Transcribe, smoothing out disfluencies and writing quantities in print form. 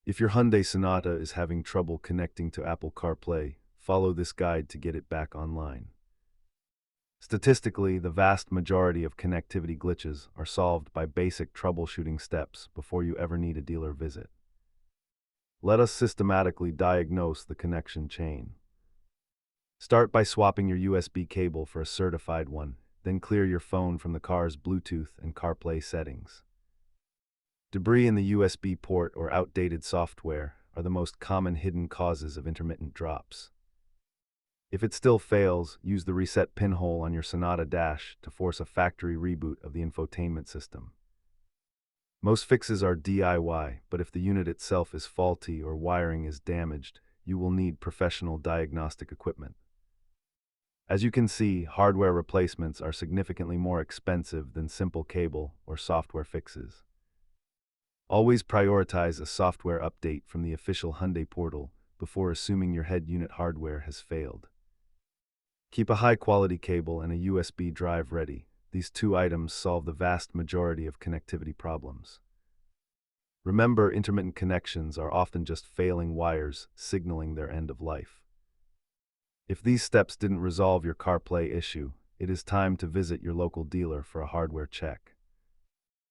If your Hyundai Sonata is having trouble connecting to Apple CarPlay, follow this guide to get it back online. Statistically, the vast majority of connectivity glitches are solved by basic troubleshooting steps before you ever need a dealer visit. Let us systematically diagnose the connection chain. Start by swapping your USB cable for a certified one, then clear your phone from the car's Bluetooth and CarPlay settings. Debris in the USB port or outdated software are the most common hidden causes of intermittent drops. If it still fails, use the reset pinhole on your Sonata dash to force a factory reboot of the infotainment system. Most fixes are DIY, but if the unit itself is faulty or wiring is damaged, you will need professional diagnostic equipment. As you can see, hardware replacements are significantly more expensive than simple cable or software fixes. Always prioritize a software update from the official Hyundai portal before assuming your head unit hardware has failed. Keep a high-quality cable and a USB drive ready. These two items solve the vast majority of connectivity problems. Remember, intermittent connections are often just failing wires signaling their end of life. If these steps didn't resolve your CarPlay issue, it is time to visit your local dealer for a hardware check.